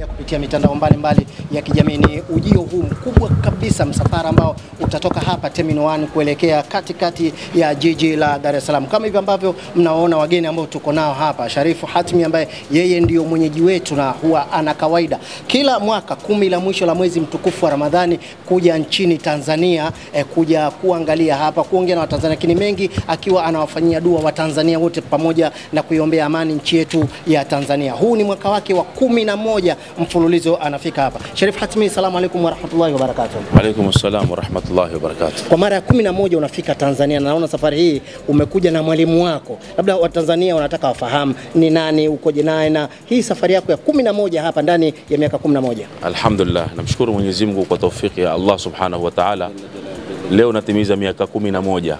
Kupitia mitandao mbalimbali ya kijamii, ni ujio huu mkubwa kabisa, msafara ambao utatoka hapa Terminal 1 kuelekea katikati ya jiji la Dar es Salaam. Kama hivyo ambavyo mnaona wageni ambao tuko nao hapa, Sharifu Hatmi ambaye yeye ndio mwenyeji wetu na huwa ana kawaida kila mwaka 10 la mwisho la mwezi mtukufu wa Ramadhani kuja nchini Tanzania, kuja kuangalia hapa, kuongea na Watanzania, lakini mengi akiwa anawafanyia dua Watanzania wote pamoja na kuiombea amani nchi yetu ya Tanzania. Huu ni mwaka wake wa 11 mfululizo anafika hapa. Sharif Hatmi, asalamu alaykum wa rahmatullahi wa barakatuh. Wa alaykum assalam wa rahmatullahi wa barakatuh. Kwa mara ya 11 unafika Tanzania, na naona safari hii umekuja na mwalimu wako. Labda Watanzania wanataka wafahamu ni nani, ukoje naye, na hii safari yako ya 11 hapa ndani ya miaka 11. Alhamdulillah, namshukuru Mwenyezi Mungu kwa taufiki ya Allah Subhanahu wa Ta'ala. Leo natimiza miaka 11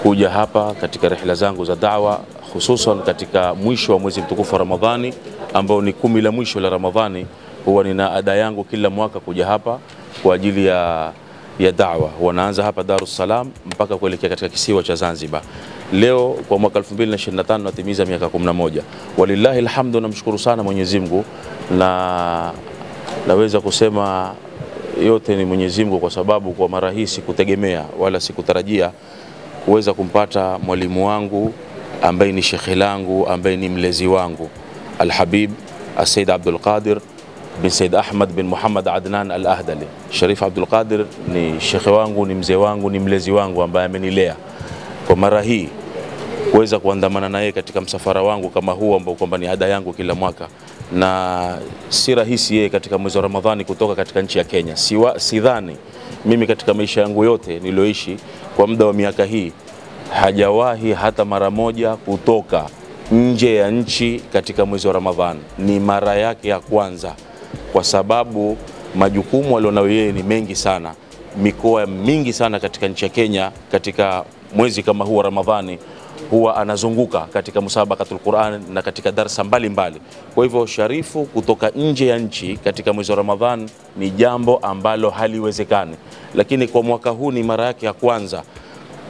kuja hapa katika rihla zangu za da'wa, hususan katika mwisho wa mwezi mtukufu wa Ramadhani ambao ni 10 la mwisho la Ramadhani. Huwa nina ada yangu kila mwaka kuja hapa kwa ajili ya da'wa. Wanaanza hapa Dar es Salaam mpaka kuelekea katika kisiwa cha Zanzibar. Leo kwa mwaka 2025 natimiza miaka 11. Walillahi alhamdu, namshukuru sana Mwenyezi Mungu, na naweza kusema yote ni Mwenyezi Mungu, kwa sababu kwa mara hii sikutegemea wala sikutarajia kuweza kumpata mwalimu wangu ambaye ni shekhi langu, ambaye ni mlezi wangu, Al-Habib Sayyid Abdul Qadir bin Sayyid Ahmad bin Muhammad Adnan Al-Ahdali. Sharif Abdul Qadir ni shekhi wangu, ni mzee wangu, ni mlezi wangu ambaye amenilea. Kwa mara hii kuweza kuandamana naye katika msafara wangu kama huu ambao kwamba ni ada yangu kila mwaka, na si rahisi yeye katika mwezi wa Ramadhani kutoka katika nchi ya Kenya. Sidhani mimi katika maisha yangu yote nilioishi kwa muda wa miaka hii hajawahi hata mara moja kutoka nje ya nchi katika mwezi wa Ramadhani. Ni mara yake ya kwanza, kwa sababu majukumu alionayo yeye ni mengi sana, mikoa mingi sana katika nchi ya Kenya. Katika mwezi kama huu wa Ramadhani huwa anazunguka katika musabaqatul Qur'an na katika darasa mbalimbali. Kwa hivyo Sharifu kutoka nje ya nchi katika mwezi wa Ramadhani ni jambo ambalo haliwezekani, lakini kwa mwaka huu ni mara yake ya kwanza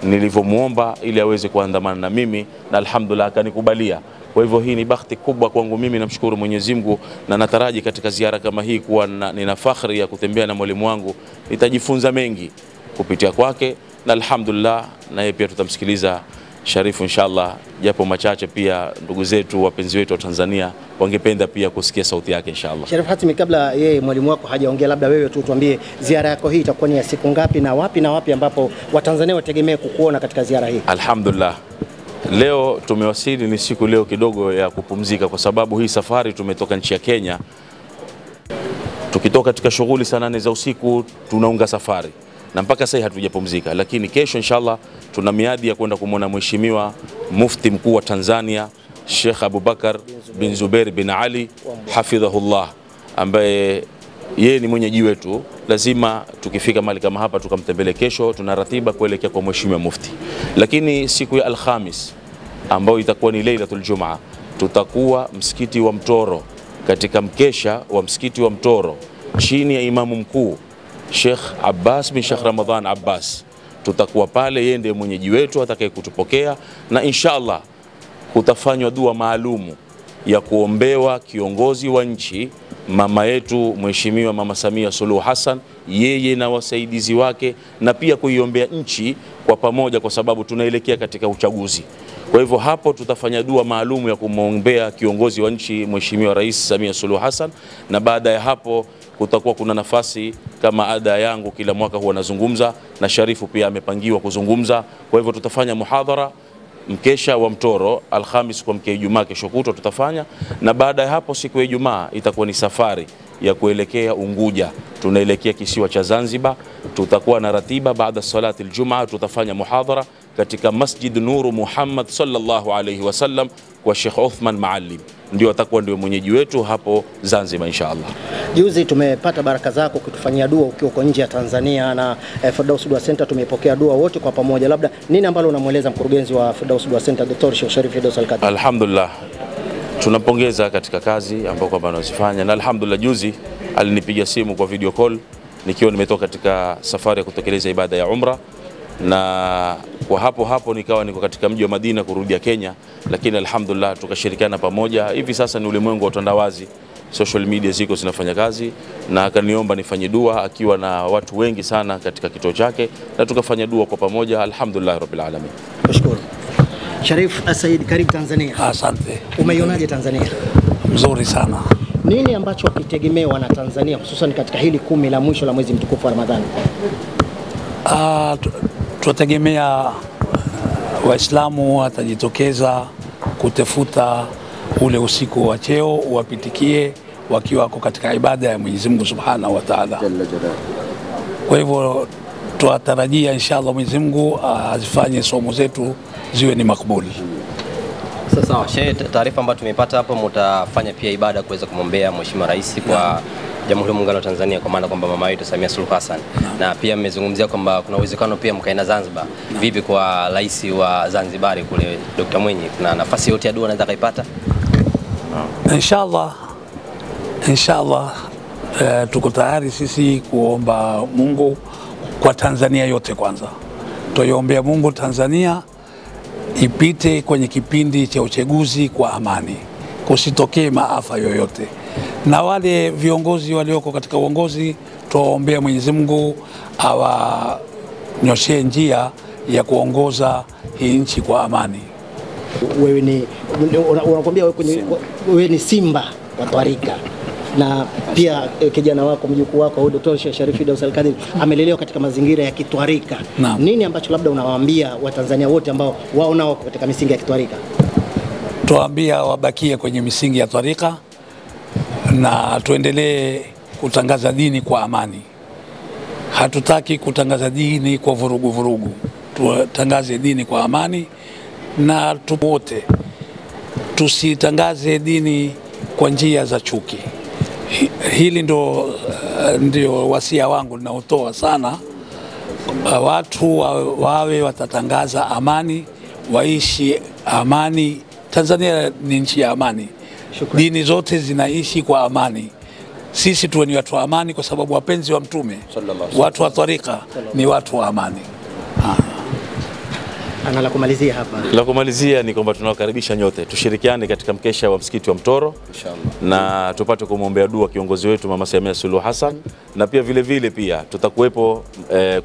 nilivyomuomba ili aweze kuandamana na mimi, na alhamdulillah akanikubalia. Kwa hivyo hii ni bahati kubwa kwangu mimi, namshukuru Mwenyezi Mungu, na nataraji katika ziara kama hii kuwa nina fakhri ya kutembea na mwalimu wangu, nitajifunza mengi kupitia kwake, na alhamdulillah na yeye pia tutamsikiliza Sharifu inshallah, japo machache pia ndugu zetu wapenzi wetu wa Tanzania wangependa pia kusikia sauti yake inshallah. Sharif Hatmi, kabla yeye mwalimu wako hajaongea, labda wewe tu tuambie ziara yako hii itakuwa ni ya siku ngapi na wapi ambapo Watanzania wategemea kukuona katika ziara hii? Alhamdulillah, leo tumewasili, ni siku leo kidogo ya kupumzika, kwa sababu hii safari tumetoka nchi ya Kenya. Tukitoka katika shughuli saa 8 za usiku tunaunga safari, na mpaka sasa hatujapumzika, lakini kesho inshallah tuna miadi ya kwenda kumwona Mheshimiwa Mufti Mkuu wa Tanzania Sheikh Abubakar bin Zubair bin Ali hafidhahullah, ambaye yeye ni mwenyeji wetu. Lazima tukifika mahali kama hapa tukamtembelee. Kesho tuna ratiba kuelekea kwa Mheshimiwa Mufti, lakini siku ya Alhamis ambayo itakuwa ni Lailatul Jumaa tutakuwa msikiti wa Mtoro, katika mkesha wa msikiti wa Mtoro chini ya Imamu Mkuu Sheikh Abbas bin Sheikh Ramadhan Abbas. Tutakuwa pale, yeye ndiye mwenyeji wetu atakaye kutupokea, na inshallah kutafanywa dua maalumu ya kuombewa kiongozi wa nchi, mama yetu Mheshimiwa Mama Samia Suluhu Hassan, yeye na wasaidizi wake, na pia kuiombea nchi kwa pamoja, kwa sababu tunaelekea katika uchaguzi. Kwa hivyo hapo tutafanya dua maalumu ya kumwombea kiongozi wa nchi Mheshimiwa Rais Samia Suluhu Hassan, na baada ya hapo kutakuwa kuna nafasi, kama ada yangu kila mwaka huwa nazungumza, na Sharifu pia amepangiwa kuzungumza. Kwa hivyo tutafanya muhadhara mkesha wa Mtoro Alhamis kwa mkea Ijumaa kesho kutwa tutafanya, na baada ya hapo siku ya Ijumaa itakuwa ni safari ya kuelekea Unguja, tunaelekea kisiwa cha Zanzibar. Tutakuwa na ratiba, baada salati aljumaa tutafanya muhadhara katika Masjid Nuru Muhammad sallallahu alayhi wasallam kwa Sheikh Uthman Maalim, ndio atakuwa ndio mwenyeji wetu hapo Zanzibar inshallah. Juzi tumepata baraka zako kutufanyia dua ukiwa uko nje ya Tanzania, na Firdaus Dua Center tumepokea dua wote kwa pamoja. Labda nini ambalo unamueleza mkurugenzi wa Firdaus Dua Center Dr. Sheikh Sharif Firdaus Al-Qadir? Alhamdulillah, tunampongeza katika kazi ambayo kwamba anazifanya, na alhamdulillah juzi alinipigia simu kwa video call nikiwa nimetoka katika safari ya kutekeleza ibada ya umra, na kwa hapo nikawa niko katika mji wa Madina kurudia Kenya, lakini alhamdulillah tukashirikiana pamoja. Hivi sasa ni ulimwengu wa utandawazi, social media ziko zinafanya kazi, na akaniomba nifanye dua akiwa na watu wengi sana katika kituo chake, na tukafanya dua kwa pamoja. Alhamdulillah rabbil alamin. Nashukuru. Sharif Said, karibu Tanzania. Asante. Umeionaje Tanzania? Mzuri sana. Nini ambacho kitegemewa na Tanzania hususan katika hili 10 la mwisho la mwezi mtukufu wa Ramadhani? Tunategemea Waislamu watajitokeza kutafuta ule usiku wa cheo wapitikie wakiwa wako katika ibada ya Mwenyezi Mungu Subhanahu wa Ta'ala. Kwa hivyo tunatarajia inshallah Mwenyezi Mungu azifanye somo zetu ziwe ni makbuli. Sasa shehe, taarifa ambayo tumepata hapo, mtafanya pia ibada kuweza kumwombea Mheshimiwa Rais kwa Jamhuri ya Muungano wa Tanzania, kwa maana kwamba mama yetu Samia Suluhu Hassan, na pia mmezungumzia kwamba kuna uwezekano pia mkaenda Zanzibar. Vipi kwa rais wa Zanzibar kule Dr. Mwinyi, kuna nafasi yote ya dua anaweza kaipata? Inshallah tuko tayari sisi kuomba Mungu kwa Tanzania yote. Kwanza tuiombea Mungu Tanzania ipite kwenye kipindi cha uchaguzi kwa amani, kusitokee maafa yoyote, na wale viongozi walioko katika uongozi tuwaombea Mwenyezi Mungu awanyoshee njia ya kuongoza hii nchi kwa amani. Wewe ni unakwambia wewe ni simba wa twarika, na pia kijana wako mjukuu wako Dr. Sharif Firdaus Al-Qadir amelelewa katika mazingira ya kitwarika. Nini ambacho labda unawaambia Watanzania wote ambao wao nao katika misingi ya kitwarika? Tuwaambia wabakie kwenye misingi ya twarika na tuendelee kutangaza dini kwa amani. Hatutaki kutangaza dini kwa vurugu. Tutangaze dini kwa amani, na wote tusitangaze dini kwa njia za chuki. Hili ndio wasia wangu ninaotoa sana. Watu wawe watatangaza amani, waishi amani. Tanzania ni nchi ya amani. Dini zote zinaishi kwa amani. Sisi tuwe ni watu wa amani, kwa sababu wapenzi wa Mtume, watu wa twarika ni watu wa amani. Ana la kumalizia hapa. La kumalizia ni kwamba tunawakaribisha nyote tushirikiane katika mkesha wa msikiti wa Mtoro inshallah, na tupate kumwombea dua kiongozi wetu Mama Samia Suluhu Hassan, na pia vile pia tutakuwepo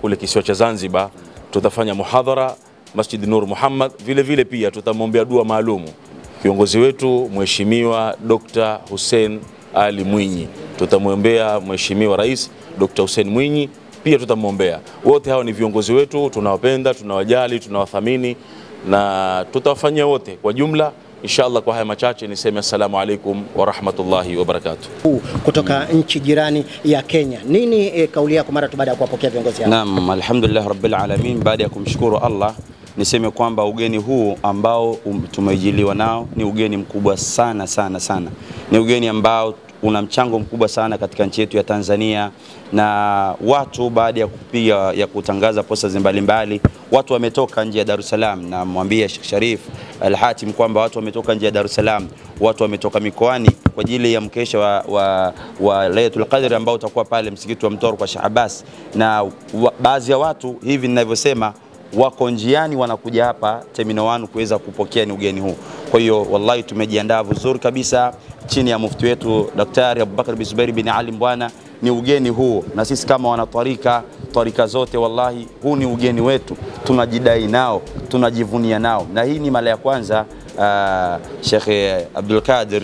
kule kisiwa cha Zanzibar, tutafanya muhadhara Masjid Nur Muhammad. Vile pia tutamwombea dua maalumu kiongozi wetu Mheshimiwa Dr. Hussein Ali Mwinyi. Tutamwombea Mheshimiwa Rais Dr. Hussein Mwinyi, pia tutamwombea. Wote hao ni viongozi wetu, tunawapenda, tunawajali, tunawathamini, na tutawafanyia wote kwa jumla inshallah. Kwa haya machache niseme assalamu alaikum wa rahmatullahi wa barakatuh. Kutoka nchi jirani ya Kenya, nini kauli yako mara tu baada ya kuwapokea viongozi hao? Naam, alhamdulillah rabbil alamin. Baada ya kumshukuru Allah, niseme kwamba ugeni huu ambao tumejiliwa nao ni ugeni mkubwa sana. Ni ugeni ambao una mchango mkubwa sana katika nchi yetu ya Tanzania, na watu baada ya kutangaza posta mbalimbali, watu wametoka nje ya Dar es Salaam, na mwambie Sheikh Sharif Al-Hatim kwamba watu wametoka nje ya Dar es Salaam, watu wametoka mikoani kwa ajili ya mkesha wa Lailatul Qadr ambao utakuwa pale msikiti wa Mtoro kwa Sheikh Abbas, na baadhi ya watu hivi ninavyosema wako njiani wanakuja hapa Terminal 1 kuweza kupokea ni ugeni huu. Kwa hiyo wallahi tumejiandaa vizuri kabisa chini ya mufti wetu Daktari Abubakar bin Zubair bin Ali Mbwana. Ni ugeni huu, na sisi kama wanatwarika zote wallahi huu ni ugeni wetu, tunajidai nao, tunajivunia nao, na hii ni mara ya kwanza Sheikh Abdul Qadir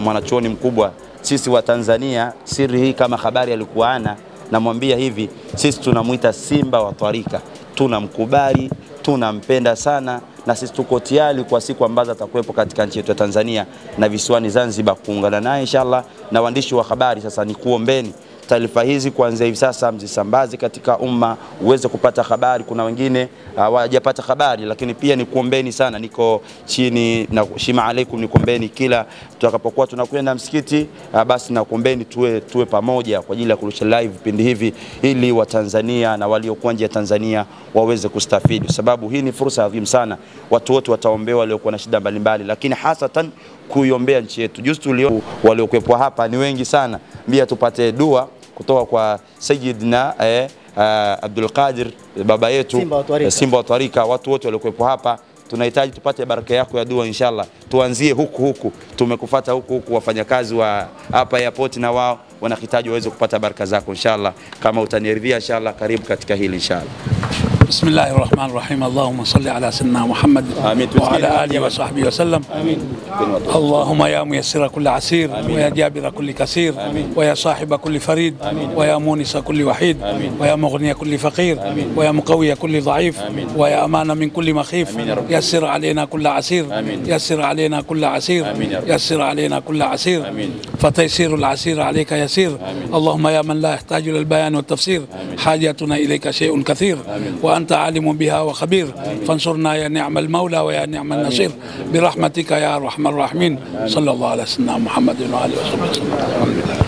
mwanachuoni mkubwa sisi wa Tanzania. Siri hii kama habari alikuwa ana, namwambia hivi, sisi tunamuita simba wa twarika, tunamkubali, tunampenda sana, na sisi tuko tayari kwa siku ambazo atakuwepo katika nchi yetu ya Tanzania na visiwani Zanzibar kuungana naye inshallah. Na waandishi wa habari, sasa ni kuombeni taarifa hizi kuanzia hivi sasa mzisambaze katika umma uweze kupata habari. Kuna wengine hawajapata habari, lakini pia ni kuombeni sana, niko chini na shima alaikum, ni kuombeni kila tutakapokuwa tunakwenda msikiti, basi na kuombeni tuwe pamoja kwa ajili ya kurusha live vipindi hivi, ili wa Tanzania na waliokuwa nje ya Tanzania waweze kustafidi, sababu hii ni fursa adhimu sana. Watu wote wataombewa waliokuwa na shida mbalimbali, lakini hasatan kuiombea nchi yetu. Juzi waliokuwepo hapa ni wengi sana, mbia tupate dua kutoka kwa Sayyidina Abdul Qadir baba yetu Simba wa Twarika. Watu wote waliokuwepo hapa tunahitaji tupate baraka yako ya dua inshallah. Tuanzie huku, tumekufuata huku, wafanyakazi wa hapa airport na wao wanahitaji waweze kupata baraka zako inshallah. Kama utaniridhia inshallah, karibu katika hili inshallah. بسم الله الرحمن الرحيم. اللهم صل على سيدنا محمد وعلى آله وصحبه وسلم. اللهم يا ميسر كل عسير ويا جابر كل كثير ويا صاحب كل فريد ويا مونس كل وحيد ويا مغني كل فقير ويا مقوي كل ضعيف ويا أمان من كل مخيف. يسر علينا كل عسير، يسر علينا كل عسير، يسر علينا كل عسير، فتيسير العسير عليك يسير. اللهم يا من لا يحتاج للبيان والتفسير، حاجتنا إليك شيء كثير وأنت عالم بها وخبير، فانصرنا يا نعم المولى ويا نعم النصير برحمتك يا أرحم الراحمين. صلى الله على سيدنا محمد وعلى آله وصحبه وسلم.